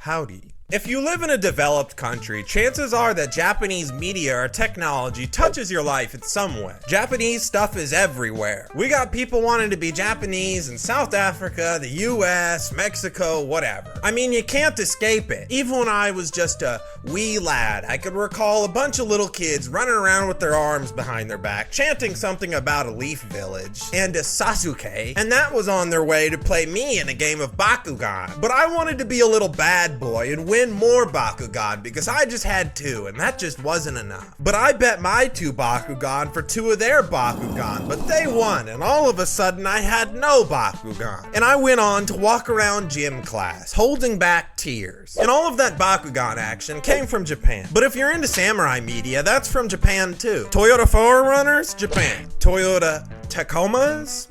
Howdy. If you live in a developed country, chances are that Japanese media or technology touches your life in some way. Japanese stuff is everywhere. We got people wanting to be Japanese in South Africa, the US, Mexico, whatever. I mean, you can't escape it. Even when I was just a wee lad, I could recall a bunch of little kids running around with their arms behind their back, chanting something about a leaf village and a Sasuke, and that was on their way to play me in a game of Bakugan. But I wanted to be a little bad boy and win more Bakugan because I just had 2 and that just wasn't enough. But I bet my 2 Bakugan for 2 of their Bakugan, but they won and all of a sudden I had no Bakugan. And I went on to walk around gym class, holding back tears. And all of that Bakugan action came from Japan. But if you're into samurai media, that's from Japan too. Toyota 4Runners, Japan. Toyota Tacomas,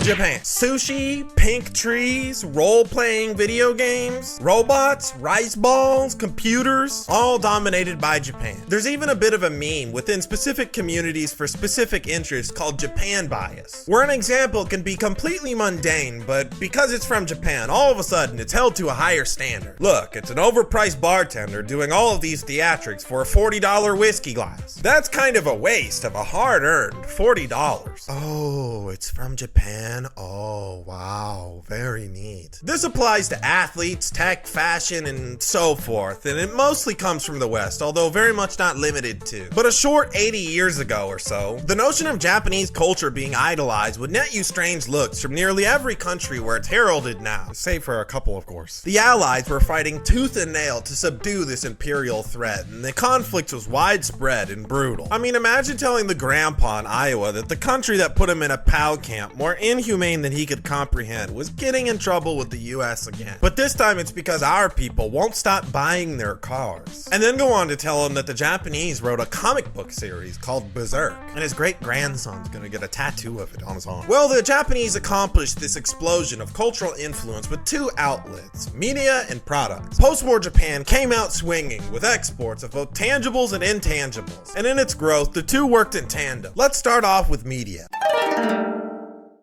Japan. Sushi, pink trees, role-playing video games, robots, rice balls, computers, all dominated by Japan. There's even a bit of a meme within specific communities for specific interests called Japan bias, where an example can be completely mundane, but because it's from Japan, all of a sudden it's held to a higher standard. Look, it's an overpriced bartender doing all of these theatrics for a $40 whiskey glass. That's kind of a waste of a hard-earned $40. Oh, it's from Japan. Oh, wow, very neat. This applies to athletes, tech, fashion, and so forth, and it mostly comes from the West, although very much not limited to. But a short 80 years ago or so, the notion of Japanese culture being idolized would net you strange looks from nearly every country where it's heralded now, save for a couple, of course. The Allies were fighting tooth and nail to subdue this imperial threat, and the conflict was widespread and brutal. I mean, imagine telling the grandpa in Iowa that the country that put him in a POW camp, more inhumane than he could comprehend, was getting in trouble with the US again. But this time it's because our people won't stop buying their cars. And then go on to tell him that the Japanese wrote a comic book series called Berserk, and his great-grandson's gonna get a tattoo of it on his arm. Well, the Japanese accomplished this explosion of cultural influence with 2 outlets, media and products. Post-war Japan came out swinging with exports of both tangibles and intangibles, and in its growth, the 2 worked in tandem. Let's start off with media.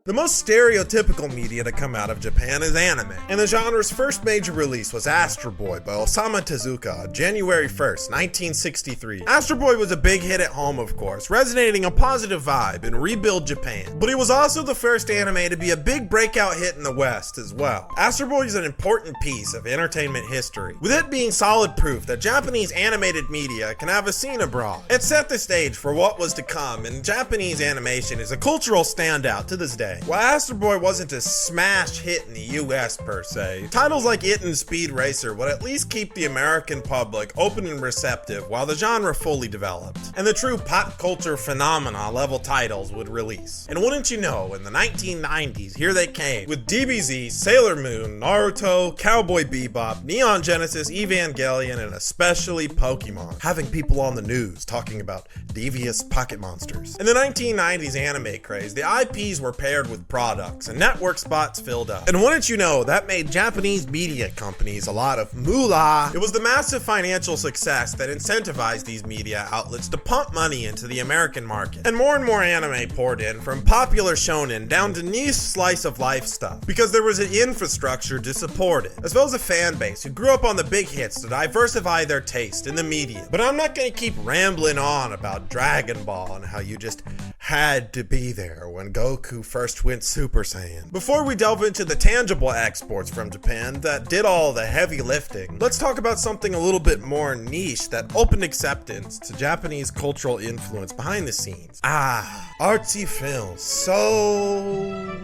The most stereotypical media to come out of Japan is anime, and the genre's first major release was Astro Boy by Osamu Tezuka on January 1st, 1963. Astro Boy was a big hit at home, of course, resonating a positive vibe in rebuild Japan, but it was also the first anime to be a big breakout hit in the West as well. Astro Boy is an important piece of entertainment history, with it being solid proof that Japanese animated media can have a scene abroad. It set the stage for what was to come, and Japanese animation is a cultural standout to this day. While Astro Boy wasn't a smash hit in the US per se, titles like it and Speed Racer would at least keep the American public open and receptive while the genre fully developed, and the true pop culture phenomena level titles would release. And wouldn't you know, in the 1990s, here they came, with DBZ, Sailor Moon, Naruto, Cowboy Bebop, Neon Genesis, Evangelion, and especially Pokemon, having people on the news talking about devious pocket monsters. In the 1990s anime craze, the IPs were paired with products and network spots filled up. And wouldn't you know, that made Japanese media companies a lot of moolah. It was the massive financial success that incentivized these media outlets to pump money into the American market. And more anime poured in, from popular shonen down to niche slice of life stuff, because there was an infrastructure to support it, as well as a fan base who grew up on the big hits to diversify their taste in the media. But I'm not gonna keep rambling on about Dragon Ball and how you just had to be there when Goku first went Super Saiyan. Before we delve into the tangible exports from Japan that did all the heavy lifting, let's talk about something a little bit more niche that opened acceptance to Japanese cultural influence behind the scenes. Artsy films. So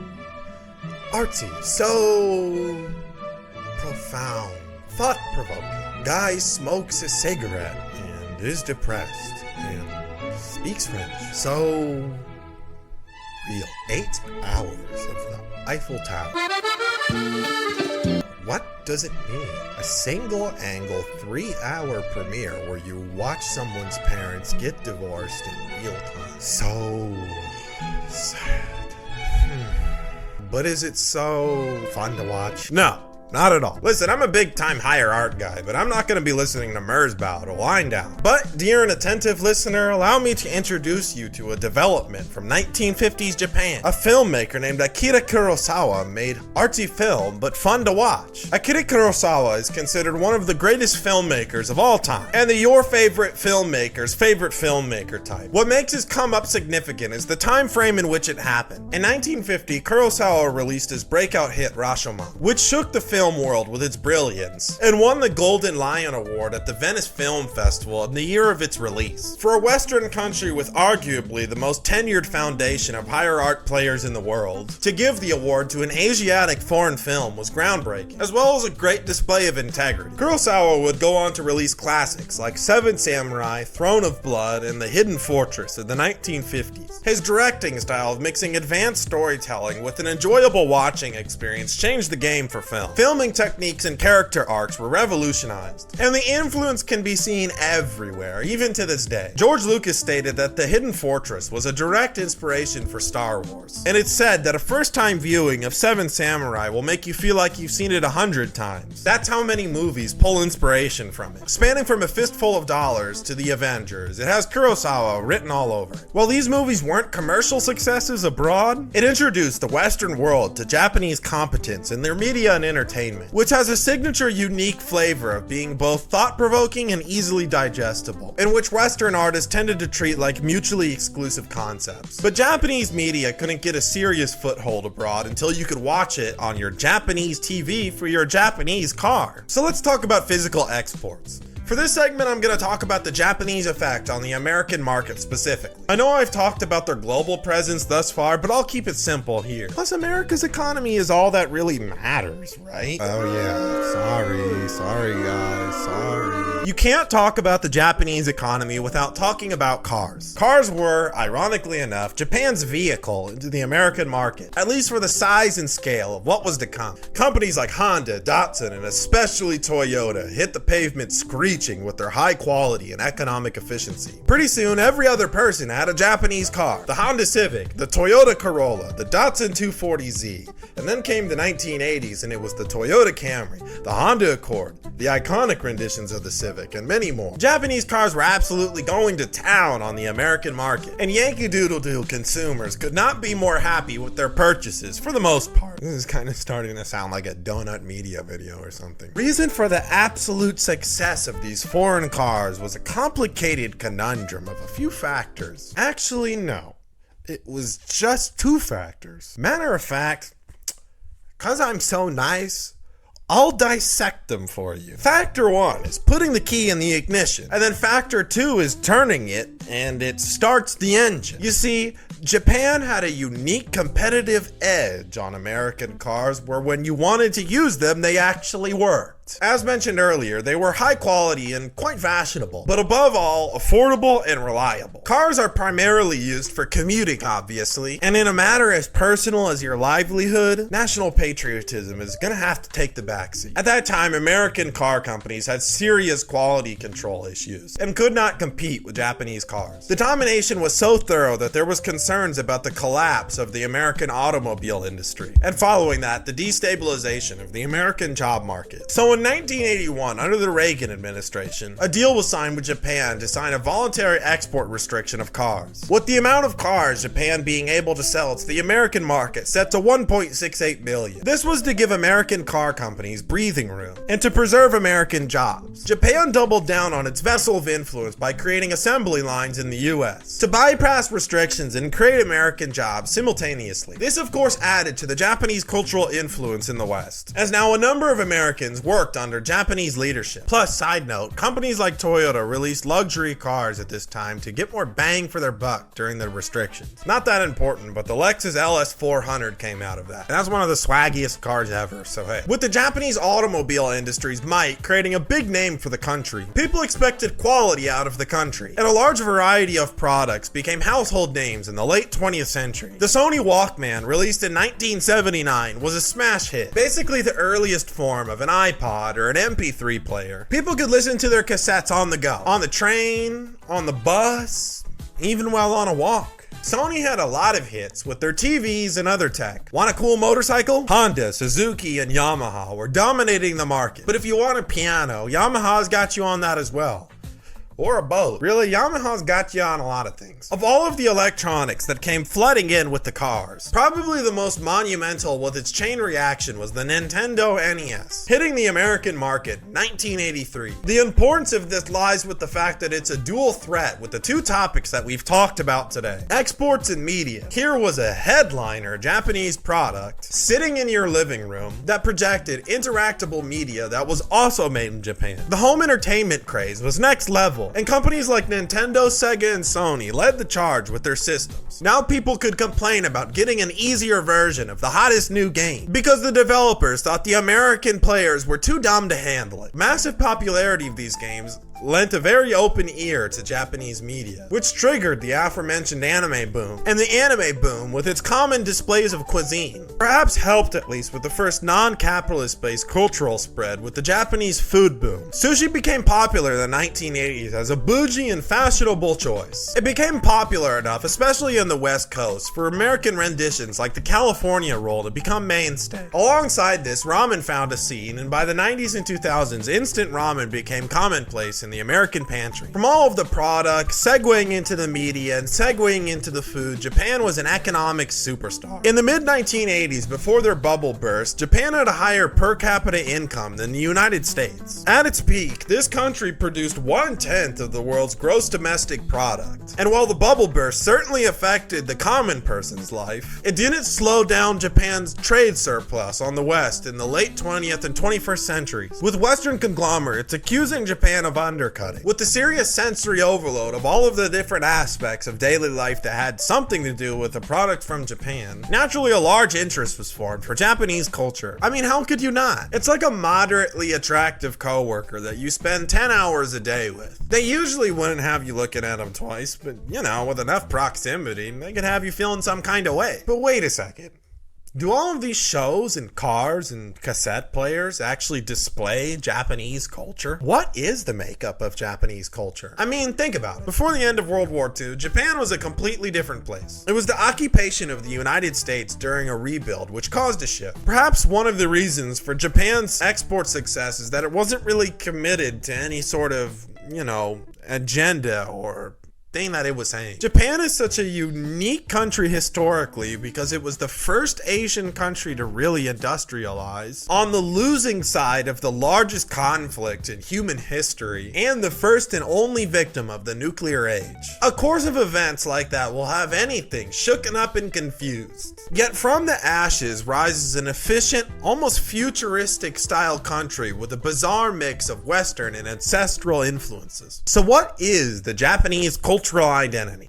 artsy, so profound, thought-provoking. Guy smokes a cigarette and is depressed and speaks French. So real. 8 hours of the Eiffel Tower. What does it mean? A single-angle 3-hour premiere where you watch someone's parents get divorced in real time. So sad. But is it so fun to watch? No. Not at all. Listen, I'm a big time higher art guy, but I'm not going to be listening to Merzbow to wind down. But, dear and attentive listener, allow me to introduce you to a development from 1950s Japan. A filmmaker named Akira Kurosawa made artsy film, but fun to watch. Akira Kurosawa is considered one of the greatest filmmakers of all time, and your favorite filmmaker's favorite filmmaker type. What makes his come up significant is the time frame in which it happened. In 1950, Kurosawa released his breakout hit Rashomon, which shook the film world with its brilliance, and won the Golden Lion Award at the Venice Film Festival in the year of its release. For a Western country with arguably the most tenured foundation of higher art players in the world, to give the award to an Asiatic foreign film was groundbreaking, as well as a great display of integrity. Kurosawa would go on to release classics like Seven Samurai, Throne of Blood, and The Hidden Fortress in the 1950s. His directing style of mixing advanced storytelling with an enjoyable watching experience changed the game for film. Filming techniques and character arcs were revolutionized, and the influence can be seen everywhere, even to this day. George Lucas stated that The Hidden Fortress was a direct inspiration for Star Wars, and it's said that a first-time viewing of Seven Samurai will make you feel like you've seen it 100 times. That's how many movies pull inspiration from it. Spanning from A Fistful of Dollars to The Avengers, it has Kurosawa written all over it. While these movies weren't commercial successes abroad, it introduced the Western world to Japanese competence in their media and entertainment, which has a signature unique flavor of being both thought-provoking and easily digestible, in which Western artists tended to treat like mutually exclusive concepts. But Japanese media couldn't get a serious foothold abroad until you could watch it on your Japanese TV for your Japanese car. So let's talk about physical exports. For this segment, I'm going to talk about the Japanese effect on the American market specifically. I know I've talked about their global presence thus far, but I'll keep it simple here. Plus, America's economy is all that really matters, right? Oh yeah, sorry guys, sorry. You can't talk about the Japanese economy without talking about cars. Cars were, ironically enough, Japan's vehicle into the American market, at least for the size and scale of what was to come. Companies like Honda, Datsun, and especially Toyota hit the pavement screeching with their high quality and economic efficiency. Pretty soon, every other person had a Japanese car. The Honda Civic, the Toyota Corolla, the Datsun 240Z, and then came the 1980s and it was the Toyota Camry, the Honda Accord, the iconic renditions of the Civic, and many more. Japanese cars were absolutely going to town on the American market, and Yankee Doodle Doo consumers could not be more happy with their purchases for the most part. This is kind of starting to sound like a donut media video or something. Reason for the absolute success of these foreign cars was a complicated conundrum of a few factors. Actually, no. It was just two factors. Matter of fact, 'cause I'm so nice, I'll dissect them for you. Factor 1 is putting the key in the ignition, and then factor 2 is turning it, and it starts the engine. You see, Japan had a unique competitive edge on American cars where when you wanted to use them, they actually worked. As mentioned earlier, they were high quality and quite fashionable, but above all, affordable and reliable. Cars are primarily used for commuting, obviously, and in a matter as personal as your livelihood, national patriotism is gonna have to take the backseat. At that time, American car companies had serious quality control issues and could not compete with Japanese cars. The domination was so thorough that there was concerns about the collapse of the American automobile industry, and following that, the destabilization of the American job market. So in 1981, under the Reagan administration, a deal was signed with Japan to sign a voluntary export restriction of cars, with the amount of cars Japan being able to sell to the American market set to 1.68 million. This was to give American car companies breathing room and to preserve American jobs. Japan doubled down on its vessel of influence by creating assembly lines in the US to bypass restrictions and create American jobs simultaneously. This of course added to the Japanese cultural influence in the West, as now a number of Americans worked under Japanese leadership. Plus, side note, companies like Toyota released luxury cars at this time to get more bang for their buck during the restrictions. Not that important, but the Lexus LS400 came out of that. And that's one of the swaggiest cars ever, so hey. With the Japanese automobile industry's might creating a big name for the country, people expected quality out of the country, and a large variety of products became household names in the late 20th century. The Sony Walkman, released in 1979, was a smash hit, basically the earliest form of an iPod or an MP3 player. People could listen to their cassettes on the go, on the train, on the bus, even while on a walk. Sony had a lot of hits with their TVs and other tech. Want a cool motorcycle? Honda, Suzuki, and Yamaha were dominating the market. But if you want a piano, Yamaha's got you on that as well. Or a boat. Really, Yamaha's got you on a lot of things. Of all of the electronics that came flooding in with the cars, probably the most monumental with its chain reaction was the Nintendo NES, hitting the American market in 1983. The importance of this lies with the fact that it's a dual threat with the two topics that we've talked about today: exports and media. Here was a headliner Japanese product sitting in your living room that projected interactable media that was also made in Japan. The home entertainment craze was next level, and companies like Nintendo, Sega, and Sony led the charge with their systems. Now people could complain about getting an easier version of the hottest new game because the developers thought the American players were too dumb to handle it. Massive popularity of these games lent a very open ear to Japanese media, which triggered the aforementioned anime boom. And the anime boom, with its common displays of cuisine, perhaps helped at least with the first non-capitalist based cultural spread with the Japanese food boom. Sushi became popular in the 1980s as a bougie and fashionable choice. It became popular enough, especially in the West Coast, for American renditions like the California roll to become mainstay. Alongside this, ramen found a scene, and by the 90s and 2000s, instant ramen became commonplace in the American pantry. From all of the products, segueing into the media, and segueing into the food, Japan was an economic superstar. In the mid-1980s, before their bubble burst, Japan had a higher per capita income than the United States. At its peak, this country produced 1/10 of the world's gross domestic product. And while the bubble burst certainly affected the common person's life, it didn't slow down Japan's trade surplus on the West in the late 20th and 21st centuries, with Western conglomerates accusing Japan of undercutting. With the serious sensory overload of all of the different aspects of daily life that had something to do with a product from Japan, naturally a large interest was formed for Japanese culture. I mean, how could you not? It's like a moderately attractive coworker that you spend 10 hours a day with. They usually wouldn't have you looking at them twice, but you know, with enough proximity, they could have you feeling some kind of way. But wait a second. Do all of these shows and cars and cassette players actually display Japanese culture? What is the makeup of Japanese culture? I mean, think about it. Before the end of World War II, Japan was a completely different place. It was the occupation of the United States during a rebuild which caused a shift. Perhaps one of the reasons for Japan's export success is that it wasn't really committed to any sort of, agenda or thing that it was saying. Japan is such a unique country historically because it was the first Asian country to really industrialize, on the losing side of the largest conflict in human history, and the first and only victim of the nuclear age. A course of events like that will have anything shooken up and confused. Yet from the ashes rises an efficient, almost futuristic style country with a bizarre mix of Western and ancestral influences. So what is the Japanese cultural identity?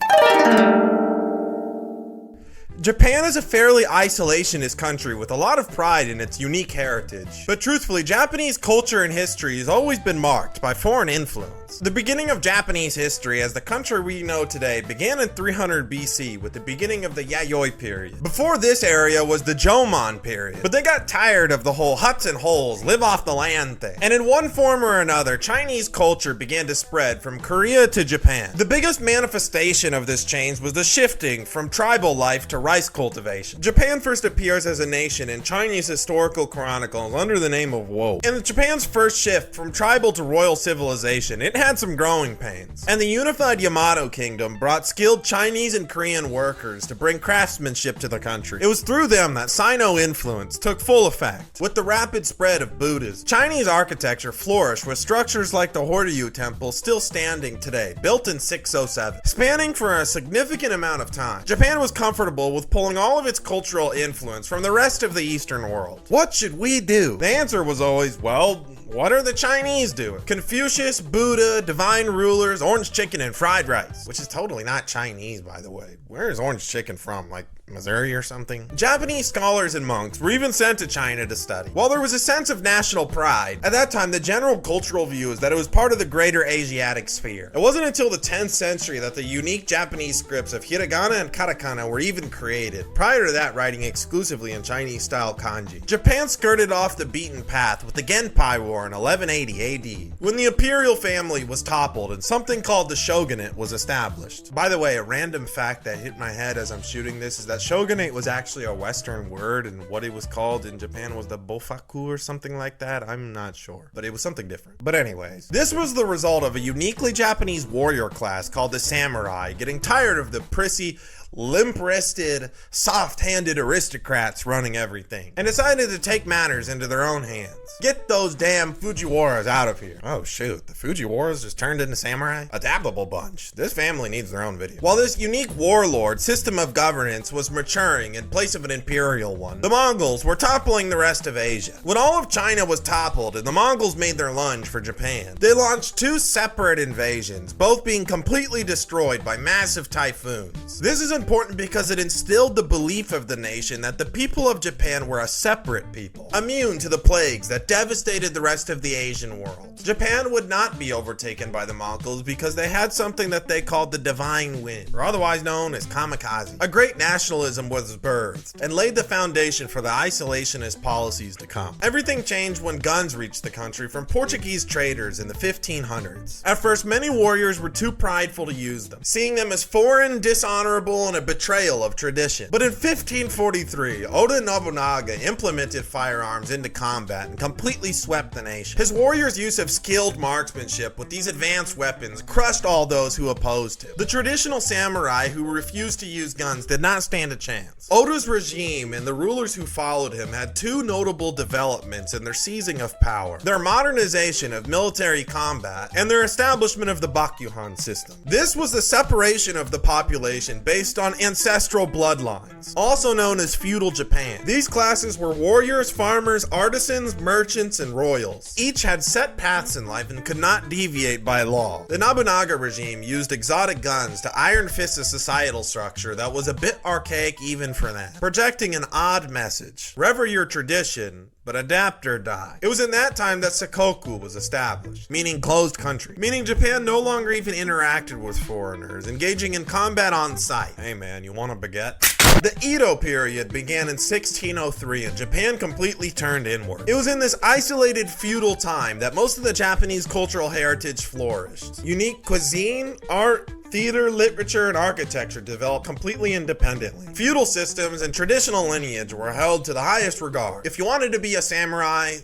Japan is a fairly isolationist country with a lot of pride in its unique heritage. But truthfully, Japanese culture and history has always been marked by foreign influence. The beginning of Japanese history as the country we know today began in 300 BC with the beginning of the Yayoi period. Before this area was the Jomon period, but they got tired of the whole huts and holes, live off the land thing. And in one form or another, Chinese culture began to spread from Korea to Japan. The biggest manifestation of this change was the shifting from tribal life to rice cultivation. Japan first appears as a nation in Chinese historical chronicles under the name of Wo. In Japan's first shift from tribal to royal civilization, it had some growing pains. And the unified Yamato kingdom brought skilled Chinese and Korean workers to bring craftsmanship to the country. It was through them that Sino influence took full effect. With the rapid spread of Buddhism, Chinese architecture flourished with structures like the Horyu Temple still standing today, built in 607. Spanning for a significant amount of time, Japan was comfortable with pulling all of its cultural influence from the rest of the Eastern world. What should we do? The answer was always, well, what are the Chinese doing? Confucius, Buddha, divine rulers, orange chicken, and fried rice. Which is totally not Chinese, by the way. Where is orange chicken from? Like Missouri or something. Japanese scholars and monks were even sent to China to study. While there was a sense of national pride, at that time the general cultural view is that it was part of the greater Asiatic sphere. It wasn't until the 10th century that the unique Japanese scripts of hiragana and katakana were even created. Prior to that, writing exclusively in Chinese-style kanji. Japan skirted off the beaten path with the Genpei War in 1180 AD, when the imperial family was toppled and something called the shogunate was established. By the way, a random fact that hit my head as I'm shooting this is that shogunate was actually a Western word, and what it was called in Japan was the bofaku or something like that. I'm not sure, but it was something different. But anyways, this was the result of a uniquely Japanese warrior class called the samurai getting tired of the prissy, limp-wristed, soft-handed aristocrats running everything, and decided to take matters into their own hands. Get those damn Fujiwaras out of here. Oh shoot, the Fujiwaras just turned into samurai? Adaptable bunch. This family needs their own video. While this unique warlord system of governance was maturing in place of an imperial one, the Mongols were toppling the rest of Asia. When all of China was toppled and the Mongols made their lunge for Japan, they launched two separate invasions, both being completely destroyed by massive typhoons. This is important because it instilled the belief of the nation that the people of Japan were a separate people, immune to the plagues that devastated the rest of the Asian world. Japan would not be overtaken by the Mongols because they had something that they called the divine wind, or otherwise known as kamikaze. A great nationalism was birthed and laid the foundation for the isolationist policies to come. Everything changed when guns reached the country from Portuguese traders in the 1500s. At first, many warriors were too prideful to use them, seeing them as foreign, dishonorable, and a betrayal of tradition. But in 1543, Oda Nobunaga implemented firearms into combat and completely swept the nation. His warriors' use of skilled marksmanship with these advanced weapons crushed all those who opposed him. The traditional samurai who refused to use guns did not stand a chance. Oda's regime and the rulers who followed him had two notable developments in their seizing of power: their modernization of military combat and their establishment of the Bakuhan system. This was the separation of the population based on ancestral bloodlines, also known as feudal Japan. These classes were warriors, farmers, artisans, merchants, and royals. Each had set paths in life and could not deviate by law. The Nobunaga regime used exotic guns to iron fist a societal structure that was a bit archaic even for that, projecting an odd message: rever your tradition, but adapt or die. It was in that time that Sakoku was established, meaning closed country, meaning Japan no longer even interacted with foreigners, engaging in combat on site. Hey man, you want a baguette? The Edo period began in 1603 and Japan completely turned inward. It was in this isolated feudal time that most of the Japanese cultural heritage flourished. Unique cuisine, art, theater, literature, and architecture developed completely independently. Feudal systems and traditional lineage were held to the highest regard. If you wanted to be a samurai,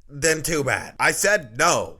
then too bad. I said no.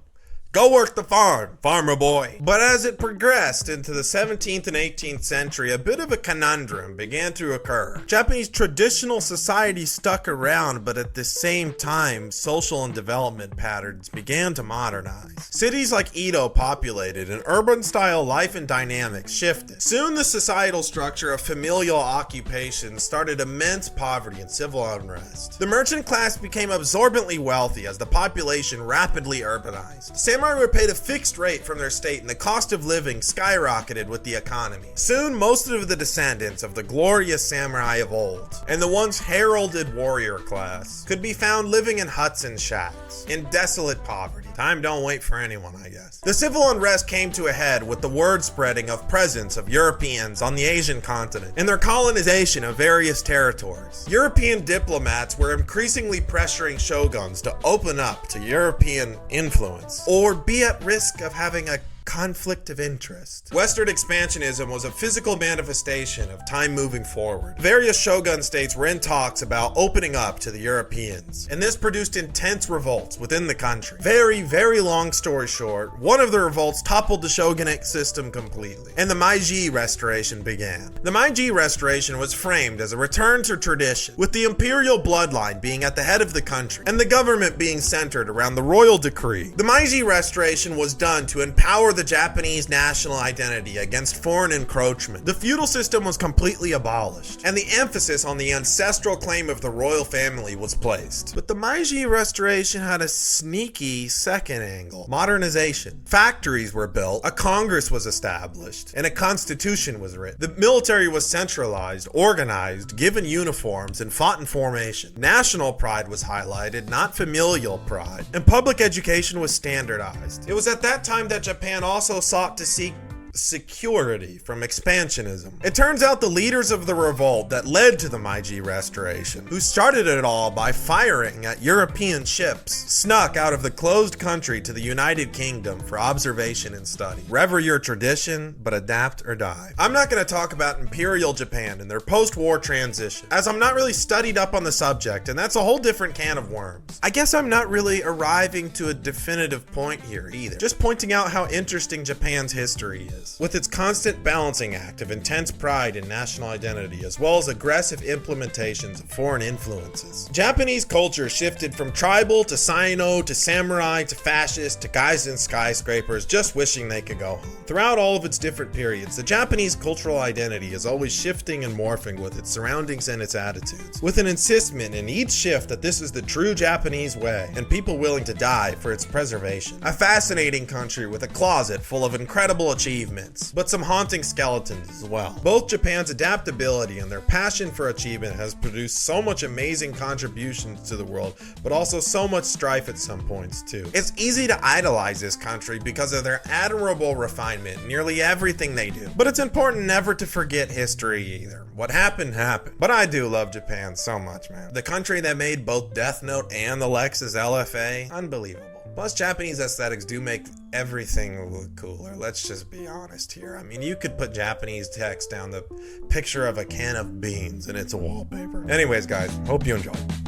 Go work the farm, farmer boy. But as it progressed into the 17th and 18th century, a bit of a conundrum began to occur. Japanese traditional society stuck around, but at the same time, social and development patterns began to modernize. Cities like Edo populated, and urban-style life and dynamics shifted. Soon, the societal structure of familial occupations started immense poverty and civil unrest. The merchant class became absorbently wealthy as the population rapidly urbanized. Samurai were paid a fixed rate from their state, and the cost of living skyrocketed with the economy. Soon, most of the descendants of the glorious samurai of old, and the once heralded warrior class, could be found living in huts and shacks, in desolate poverty. Time don't wait for anyone, I guess. The civil unrest came to a head with the word spreading of presence of Europeans on the Asian continent and their colonization of various territories. European diplomats were increasingly pressuring shoguns to open up to European influence or be at risk of having a conflict of interest. Western expansionism was a physical manifestation of time moving forward. Various shogun states were in talks about opening up to the Europeans, and this produced intense revolts within the country. Very long story short, one of the revolts toppled the shogunate system completely, and the Meiji Restoration began. The Meiji Restoration was framed as a return to tradition, with the imperial bloodline being at the head of the country, and the government being centered around the royal decree. The Meiji Restoration was done to empower the the Japanese national identity against foreign encroachment. The feudal system was completely abolished, and the emphasis on the ancestral claim of the royal family was placed. But the Meiji Restoration had a sneaky second angle: modernization. Factories were built, a congress was established, and a constitution was written. The military was centralized, organized, given uniforms, and fought in formation. National pride was highlighted, not familial pride, and public education was standardized. It was at that time that Japan also sought to seek security from expansionism. It turns out the leaders of the revolt that led to the Meiji Restoration, who started it all by firing at European ships, snuck out of the closed country to the United Kingdom for observation and study. Rever your tradition, but adapt or die. I'm not going to talk about Imperial Japan and their post-war transition, as I'm not really studied up on the subject, and that's a whole different can of worms. I guess I'm not really arriving to a definitive point here either, just pointing out how interesting Japan's history is, with its constant balancing act of intense pride and national identity, as well as aggressive implementations of foreign influences. Japanese culture shifted from tribal to Sino to samurai to fascist to guys in skyscrapers just wishing they could go home. Throughout all of its different periods, the Japanese cultural identity is always shifting and morphing with its surroundings and its attitudes, with an insistment in each shift that this is the true Japanese way, and people willing to die for its preservation. A fascinating country with a closet full of incredible achievements, but some haunting skeletons as well. Both Japan's adaptability and their passion for achievement has produced so much amazing contributions to the world, but also so much strife at some points too. It's easy to idolize this country because of their admirable refinement in nearly everything they do, but it's important never to forget history either. What happened, happened. But I do love Japan so much, man. The country that made both Death Note and the Lexus LFA, unbelievable. Plus, Japanese aesthetics do make everything look cooler. Let's just be honest here. I mean, you could put Japanese text down the picture of a can of beans and it's a wallpaper. Anyways, guys, hope you enjoyed.